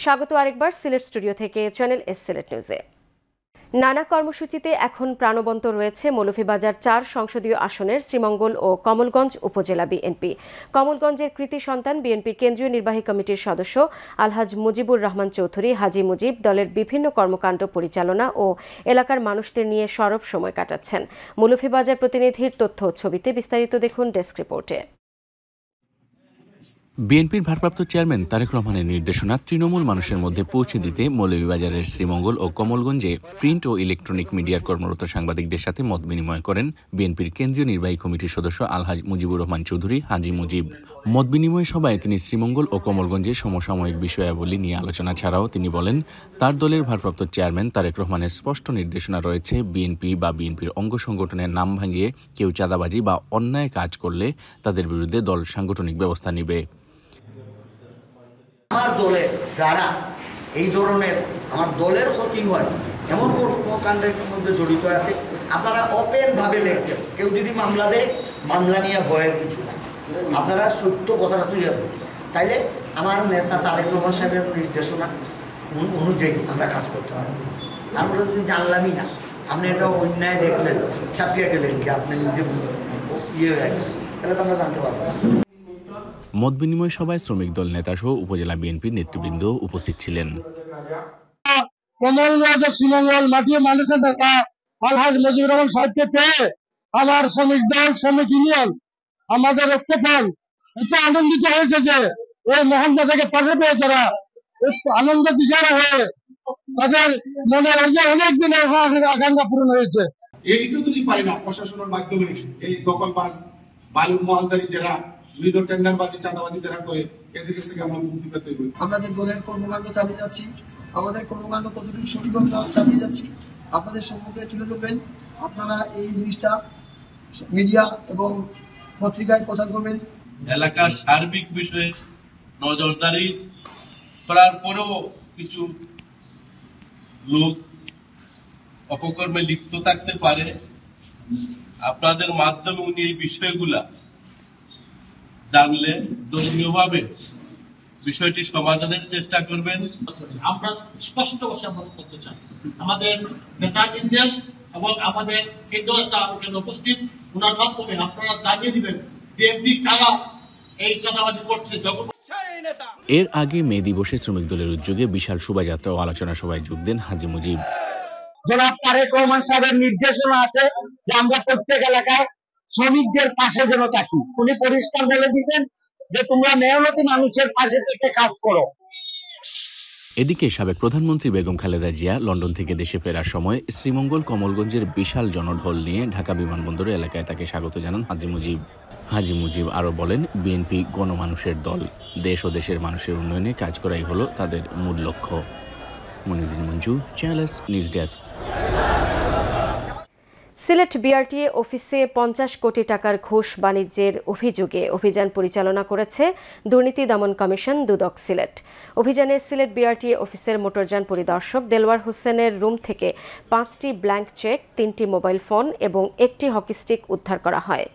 স্বাগত আরেকবার সিলেট স্টুডিও থেকে চ্যানেল এস সিলেট নিউজে। নানা কর্মসূচিতে এখন প্রাণবন্ত রয়েছে মৌলভীবাজার ৪ সংসদীয় আসনের শ্রীমঙ্গল ও কমলগঞ্জ উপজেলা বিএনপি। কমলগঞ্জের কৃতি সন্তান বিএনপি কেন্দ্রীয় নির্বাহী কমিটির সদস্য আলহাজ মুজিবুর রহমান চৌধুরী হাজি মুজিব দলের বিভিন্ন কর্মকাণ্ড পরিচালনা ও এলাকার মানুষদের নিয়ে সরব সময় কাটাচ্ছেন। মৌলভীবাজার প্রতিনিধির তথ্য ছবিতে বিস্তারিত দেখুন ডেস্ক রিপোর্টে। বিএনপির ভারপ্রাপ্ত চেয়ারম্যান তারেক রহমানের নির্দেশনা তৃণমূল মানুষের মধ্যে পৌঁছে দিতে মৌলভীবাজারের শ্রীমঙ্গল ও কমলগঞ্জে প্রিন্ট ও ইলেকট্রনিক মিডিয়ার কর্মরত সাংবাদিকদের সাথে মত বিনিময় করেন বিএনপির কেন্দ্রীয় নির্বাহী কমিটির সদস্য আলহাজ মুজিবুর রহমান চৌধুরী হাজি মুজিব। মত বিনিময় সভায় তিনি শ্রীমঙ্গল ও কমলগঞ্জের সমসাময়িক বিষয়াবলী নিয়ে আলোচনা ছাড়াও তিনি বলেন, তার দলের ভারপ্রাপ্ত চেয়ারম্যান তারেক রহমানের স্পষ্ট নির্দেশনা রয়েছে, বিএনপি বা বিএনপির অঙ্গ সংগঠনের নাম ভাঙিয়ে কেউ চাঁদাবাজি বা অন্যায় কাজ করলে তাদের বিরুদ্ধে দল সাংগঠনিক ব্যবস্থা নেবে। আমার দলে যারা এই ধরনের আমার দলের ক্ষতি হয় এমন কর্মকাণ্ডের মধ্যে জড়িত আছে, আপনারা ওপেনভাবে লিখবেন। কেউ যদি মামলা দেয়, মামলা নিয়ে ভয়ের কিছু না, আপনারা সত্য কথাটা তুলে দেবেন। তাইলে আমার নেতা তারেক রহমান সাহেবের নির্দেশনা অনুযায়ী আমরা কাজ করতে পারবো। আমরা যদি জানলামই না, আপনি একটা অন্যায় দেখলেন, চাপিয়ে গেলেন কি আপনি নিজে ইয়ে হয়ে গেলেন, তাহলে তো আমরা জানতে পারবো না। মত বিনিময় সভায় শ্রমিক দল নেতা সহ উপজেলা বিএনপির নেতৃবৃন্দ উপস্থিত ছিলেন। কমলগঞ্জ শ্রীমঙ্গল মাটির মানুষের নেতা আলহাজ মুজিবুর রহমান সাহেবকে পেয়ে আমার শ্রমিক দল শ্রমিক ইউনিয়ন আমাদের ঐক্যফ্রন্ট এত আনন্দিত হয়েছে যে ওই মহান নেতাকে পাশে পেয়ে তারা আনন্দ দিশারা হয়ে তাদের মনে অনেক দিনের আকাঙ্ক্ষা পূরণ হয়েছে। এইটুকু যদি পারি না প্রশাসনের মাধ্যমে এই দখলবাজ বালুর মহালদারি যারা বিভিন্ন টেন্ডারবাজি চাঁদাবাজি যারা করে এদের কাছ থেকে আমরা মুক্তি পেতে হবে। আমরা যে দলের কর্মকাণ্ড চালিয়ে যাচ্ছি, আমাদের কর্মকাণ্ড কতটুকু সঠিকভাবে চালিয়ে যাচ্ছি আপনাদের সম্মুখে তুলে ধরবেন। আপনারা এই জিনিসটা মিডিয়া এবং পত্রিকায় প্রচার করবেন। এলাকার সার্বিক বিষয়ে নজরদারি করার পরেও কিছু লোক অপকর্মে লিপ্ত থাকতে পারে, আপনাদের মাধ্যমে উনি এই বিষয়গুলা জানলে ধর্মীয়ভাবে বিষয়টি সমাধানের চেষ্টা করবেন। আমরা স্পষ্ট ভাষায় বলতে চাই, আমাদের নেতার নির্দেশ এবং আমাদের কেন্দ্র নেতা এখানে উপস্থিত, ওনার মাধ্যমে আপনারা জানিয়ে দিবেন বিএনপি কারা এই চাঁদাবাজি করছে। এর আগে মে দিবসে শ্রমিক দলের উদ্যোগে বিশাল শোভাযাত্রা ও আলোচনা সভায় যোগ দেন হাজি মুজিব। জনাব তারেক রহমান সাহেবের নির্দেশনা আছে যে আমরা প্রত্যেক এলাকায় শ্রমিকদের পাশে যেন থাকি। উনি পরিষ্কার বলে দিতেন যে তোমরা মেহনতি মানুষের পাশে থেকে কাজ করো। এদিকে সাবেক প্রধানমন্ত্রী বেগম খালেদা জিয়া লন্ডন থেকে দেশে ফেরার সময় শ্রীমঙ্গল কমলগঞ্জের বিশাল জনঢল নিয়ে ঢাকা বিমানবন্দর এলাকায় তাকে স্বাগত জানান হাজি মুজিব। হাজি মুজিব আরও বলেন, বিএনপি গণমানুষের দল, দেশ ও দেশের মানুষের উন্নয়নে কাজ করাই হলো তাদের মূল লক্ষ্য। Moinuddin Manju, channel S news desk. Sylhet BRTA অফিসে 50 কোটি টাকার ঘুষ বাণিজ্যের অভিযোগে অভিযান পরিচালনা করেছে দুর্নীতি দমন কমিশন দুদক সিলেট। অভিযানে সিলেট বিআরটিএ অফিসের মোটরযান পরিদর্শক দেলওয়ার হোসেনের রুম থেকে 5টি ব্ল্যাঙ্ক চেক, 3টি মোবাইল ফোন এবং 1টি হকি স্টিক উদ্ধার করা হয়।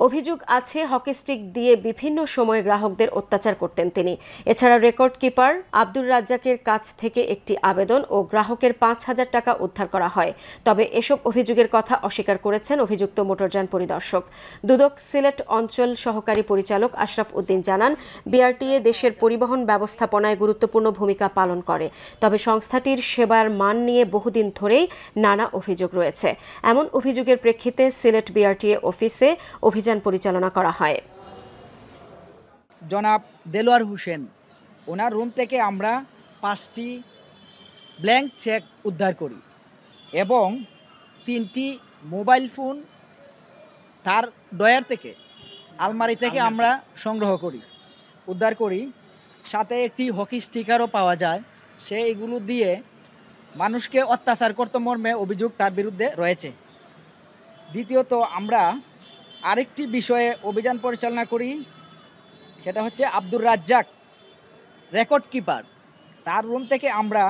অভিযোগ আছে হকি স্টিক দিয়ে বিভিন্ন সময়ে গ্রাহকদের অত্যাচার করতেন তিনি। এছাড়া রেকর্ড কিপার আব্দুর রাজ্জাকের কাছ থেকে একটি আবেদন ও গ্রাহকের 5,000 টাকা উদ্ধার করা হয়। তবে এসব অভিযোগের কথা অস্বীকার করেছেন অভিযুক্ত মোটরযান পরিদর্শক। দুদক সিলেট অঞ্চল সহকারী পরিচালক আশরাফ উদ্দিন জানান, বিআরটিএ দেশের পরিবহন ব্যবস্থাপনায় গুরুত্বপূর্ণ ভূমিকা পালন করে। তবে সংস্থাটির সেবার মান নিয়ে বহুদিন ধরেই নানা অভিযোগ রয়েছে। এমন অভিযোগের প্রেক্ষিতে সিলেট বিআরটিএ অফিসে অভিযান পরিচালনা করা হয়। জনাব দেলোয়ার হোসেন, ওনার রুম থেকে আমরা 5টি ব্ল্যাঙ্ক চেক উদ্ধার করি এবং 3টি মোবাইল ফোন তার ডয়ার থেকে আলমারি থেকে আমরা সংগ্রহ করি, উদ্ধার করি। সাথে একটি হকি স্টিকারও পাওয়া যায়। সে এগুলো দিয়ে মানুষকে অত্যাচার করতে মর্মে অভিযোগ তার বিরুদ্ধে রয়েছে। দ্বিতীয়ত, আমরা আরেকটি বিষয়ে অভিযান পরিচালনা করি, সেটা হচ্ছে আব্দুর রাজ্জাক রেকর্ড কিপার, তার রুম থেকে আমরা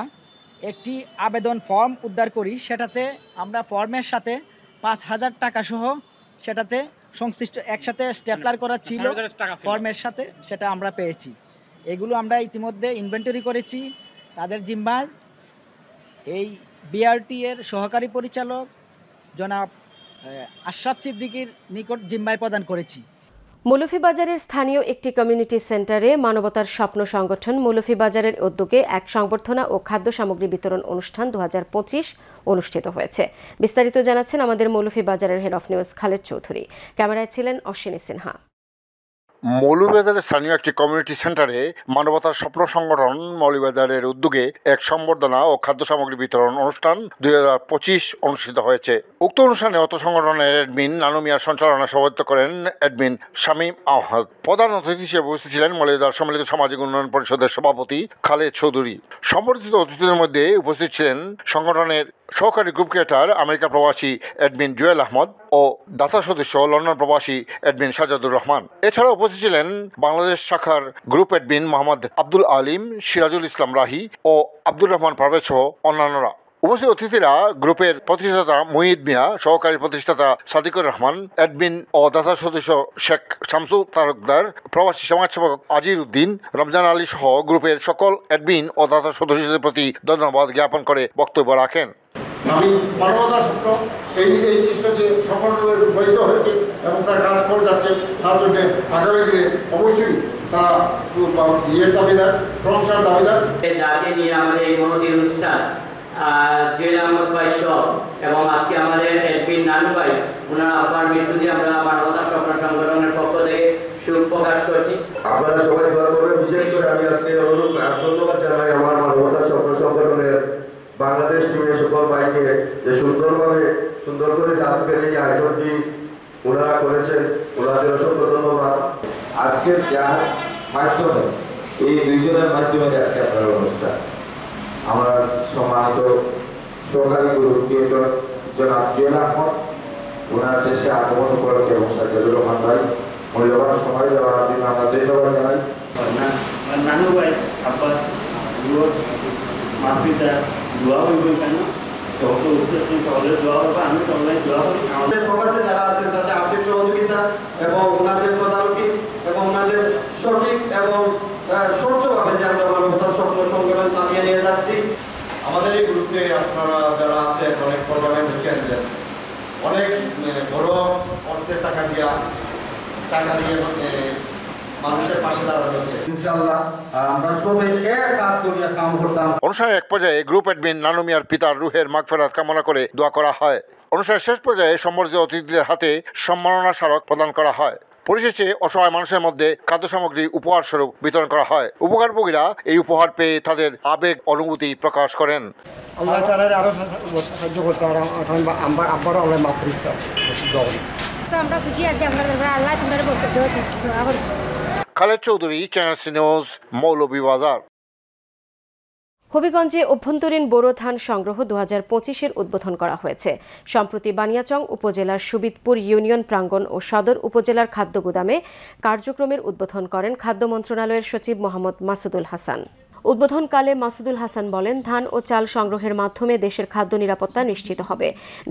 একটি আবেদন ফর্ম উদ্ধার করি। সেটাতে আমরা ফর্মের সাথে 5,000 টাকা সহ সেটাতে সংশ্লিষ্ট একসাথে স্টেপলার করা ছিল ফর্মের সাথে, সেটা আমরা পেয়েছি। এগুলো আমরা ইতিমধ্যে ইনভেন্টরি করেছি। তাদের জিম্মায় এই বিআরটি এর সহকারী পরিচালক জনাব আশরাফ সিদ্দিকীর নিকট জিম্মায় প্রদান করেছি। মৌলভীবাজারের স্থানীয় একটি কমিউনিটি সেন্টারে মানবতার স্বপ্ন সংগঠন মৌলভীবাজারের উদ্যোগে এক সংবর্ধনা ও খাদ্য সামগ্রী বিতরণ অনুষ্ঠান 2025 অনুষ্ঠিত হয়েছে। বিস্তারিত জানাচ্ছেন আমাদের মৌলভীবাজারের head of news Khaled Chowdhury. ক্যামেরায় ছিলেন অশ্বিনী সিনহা। মৌলভীবাজারের স্থানীয় একটি কমিউনিটি সেন্টারে মানবতার স্বপ্ন সংগঠন মৌলভীবাজারের উদ্যোগে এক সংবর্ধনা ও খাদ্য সামগ্রী বিতরণ অনুষ্ঠান 2025 অনুষ্ঠিত হয়েছে। উক্ত অনুষ্ঠানে অত সংগঠনের অ্যাডমিন নানু মিয়ার সঞ্চালনায় সভাপতিত্ব করেন অ্যাডমিন শামীম আহমদ। প্রধান অতিথি হিসেবে উপস্থিত ছিলেন মৌলভীবাজার সম্মিলিত সামাজিক উন্নয়ন পরিষদের সভাপতি খালেদ চৌধুরী। সম্বর্ধিত অতিথিদের মধ্যে উপস্থিত ছিলেন সংগঠনের সহকারী গ্রুপ ক্রিয়েটার আমেরিকা প্রবাসী অ্যাডমিন জুয়েল আহমদ ও দাতা সদস্য লন্ডন প্রবাসী অ্যাডমিন সাজাদুর রহমান। এছাড়া উপস্থিত ছিলেন বাংলাদেশ শাখার গ্রুপ অ্যাডমিন মোহাম্মদ আব্দুল আলিম, সিরাজুল ইসলাম রাহি ও আব্দুর রহমান পারভেজ সহ অন্যান্যরা। উপস্থিত অতিথিরা গ্রুপের প্রতিষ্ঠাতা মুহিদ মিয়া, সহকারী প্রতিষ্ঠাতা সাদিকুর রহমান, অ্যাডমিন ও দাতা সদস্য শেখ শামসু তালুকদার, প্রবাসী সমাজসেবক আজির উদ্দিন, রমজান আলী সহ গ্রুপের সকল অ্যাডমিন ও দাতা সদস্যদের প্রতি ধন্যবাদ জ্ঞাপন করে বক্তব্য রাখেন। আমি মানবতার স্বপ্ন এই জিনিসটা যে সংগঠনে রূপায়িত হয়েছে এবং তার কাজ করে যাচ্ছে, তার জন্য আগামী দিনে অবশ্যই তারা দাবিদার, প্রশংসার দাবিদার। যাকে নিয়ে আমাদের এই মহতি অনুষ্ঠান জুয়েল আহমদ ভাই সহ এবং আজকে আমাদের অ্যাডমিন নানু ভাই, ওনার আব্বার মৃত্যুতে আমরা মানবতার স্বপ্ন সংগঠনের পক্ষ থেকে শোক প্রকাশ করছি। আপনারা সবাই দোয়া করবেন। বিশেষ করে আমি আজকে ধন্যবাদ জানাই আমার মানবতার স্বপ্ন সংগঠনের বাংলাদেশ টিমের সকল ভাইকে যে সুন্দর করে আজকের এই আয়োজনটি ওনারা করেছেন, ওনাদের অসংখ্য ধন্যবাদ। আজকের যার মাধ্যমে এই দুইজনের মাধ্যমে আজকে আপনার অনুষ্ঠান, আমরা সম্মানিত সহকারী গ্রুপ ক্রিয়েটর জনাব জুয়েল আহমদ, ওনার দেশে আগমন উপলক্ষে এবং সাজ্জাদুর রহমান ভাই মূল্যবান সময় দেওয়ার জন্য আমরা ধন্যবাদ জানাই। নানু ভাই আব্বা মাতৃতা দোয়া হইবে কেন আমাদের প্রবাসে যারা আছেন তাদের আর্থিক সহযোগিতা এবং ওনাদের তদারকি এবং ওনাদের সঠিক এবং স্বচ্ছভাবে যে আমরা মানবতার স্বপ্ন সংগঠন চালিয়ে নিয়ে যাচ্ছি। আমাদের এই গ্রুপে আপনারা যারা আছেন অনেক প্রোগ্রামে দেখে আসবেন, অনেক বড় অর্থের টাকা দিয়ে মানুষের পাশে দাঁড়ানো হচ্ছে। ইনশাআল্লাহ আমরা সবাই এক কাজ করিয়া কাম করতাম। অনুষ্ঠানের এক পর্যায়ে গ্রুপ অ্যাডমিন নানু মিয়ার পিতার রুহের মাগফিরাত কামনা করে দোয়া করা হয়। অনুষ্ঠানের শেষ পর্যায়ে সম্বর্ধিত অতিথিদের হাতে সম্মাননা স্মারক প্রদান করা হয়। পরিশেষে অসহায় মানুষের মধ্যে খাদ্য সামগ্রী উপহার স্বরূপ বিতরণ করা হয়। উপকারভোগীরা এই উপহার পেয়ে তাদের আবেগ অনুভূতি প্রকাশ করেন। আল্লাহ তাআলার আরো সাহায্য করতে আর আব্বারও আল্লাহ মাফ করতে আমরা খুশি আছি। আমরা আল্লাহ তোমাদের বরকত দোয়া করছি। Khaled Chowdhury, channel C news, Moulvibazar. হবিগঞ্জে অভ্যন্তরীণ বোরো ধান সংগ্রহ 2025-এর উদ্বোধন করা হয়েছে। সম্প্রতি বানিয়াচং উপজেলার সুবিদপুর ইউনিয়ন প্রাঙ্গণ ও সদর উপজেলার খাদ্য গুদামে কার্যক্রমের উদ্বোধন করেন খাদ্য মন্ত্রণালয়ের সচিব মোহাম্মদ মাসুদুল হাসান। উদ্বোধনকালে মাসুদুল হাসান বলেন, ধান ও চাল সংগ্রহের মাধ্যমে দেশের খাদ্য নিরাপত্তা নিশ্চিত হবে।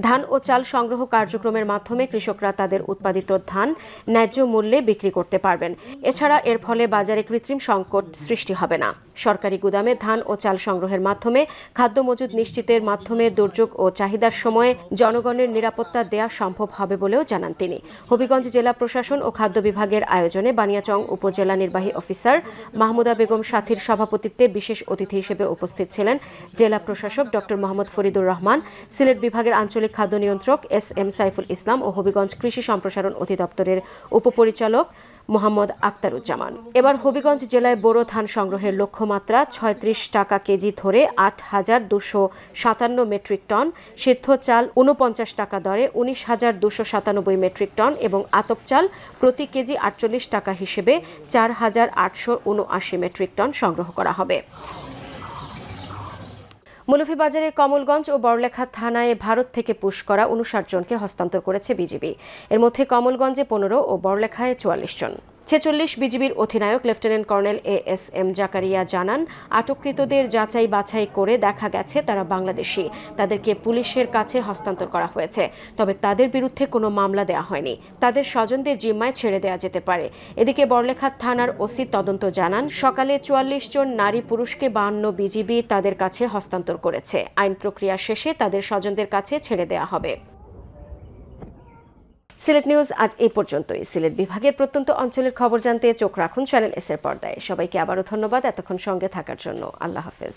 ধান ও চাল সংগ্রহ কার্যক্রমের মাধ্যমে কৃষকরা তাদের উৎপাদিত ধান ন্যায্য মূল্যে বিক্রি করতে পারবেন। এছাড়া এর ফলে বাজারে কৃত্রিম সংকট সৃষ্টি হবে না। সরকারি গুদামে ধান ও চাল সংগ্রহের মাধ্যমে খাদ্য মজুদ নিশ্চিতের মাধ্যমে দুর্যোগ ও চাহিদার সময়ে জনগণের নিরাপত্তা দেয়া সম্ভব হবে বলেও জানান তিনি। হবিগঞ্জ জেলা প্রশাসন ও খাদ্য বিভাগের আয়োজনে বানিয়াচং উপজেলা নির্বাহী অফিসার মাহমুদা বেগম সাথীর সভাপতিত্বে বিশেষ অতিথি হিসেবে উপস্থিত ছিলেন জেলা প্রশাসক ডক্টর মোহাম্মদ ফরিদুর রহমান, সিলেট বিভাগের আঞ্চলিক খাদ্য নিয়ন্ত্রক এস.এম. সাইফুল ইসলাম ও হবিগঞ্জ কৃষি সম্প্রসারণ অধিদপ্তরের উপপরিচালক মোহাম্মদ আক্তারুজ্জামান। এবার হবিগঞ্জ জেলায় বোরো ধান সংগ্রহের লক্ষ্যমাত্রা 36 টাকা কেজি ধরে 8,257 মেট্রিক টন, সিদ্ধ চাল 49 টাকা দরে 19,297 মেট্রিক টন এবং আতপ চাল প্রতি কেজি 48 টাকা হিসেবে 4,879 মেট্রিক টন সংগ্রহ করা হবে। মৌলভীবাজারের কমলগঞ্জ ও বড়লেখা থানায় ভারত থেকে পুশ করা 59 জনকে হস্তান্তর করেছে বিজিবি। এর মধ্যে কমলগঞ্জে 15 ও বড়লেখায় 44 জন। 46 বিজিবির অধিনায়ক লেফটেন্যান্ট কর্নেল ASM জাকারিয়া জানান, আটককৃতদের যাচাই বাছাই করে দেখা গেছে তারা বাংলাদেশি। তাদেরকে পুলিশের কাছে হস্তান্তর করা হয়েছে, তবে তাদের বিরুদ্ধে কোনো মামলা দেওয়া হয়নি। তাদের স্বজনদের জিম্মায় ছেড়ে দেওয়া যেতে পারে। এদিকে বড়লেখা থানার ওসি তদন্ত জানান, সকালে 44 জন নারী পুরুষকে 52 বিজিবি তাদের কাছে হস্তান্তর করেছে। আইন প্রক্রিয়া শেষে তাদের স্বজনদের কাছে ছেড়ে দেওয়া হবে। সিলেট নিউজ আজ এই পর্যন্তই। সিলেট বিভাগের প্রত্যন্ত অঞ্চলের খবর জানতে চোখ রাখুন চ্যানেল এস এর পর্দায়। সবাইকে আবারও ধন্যবাদ এতক্ষণ সঙ্গে থাকার জন্য। আল্লাহ হাফেজ।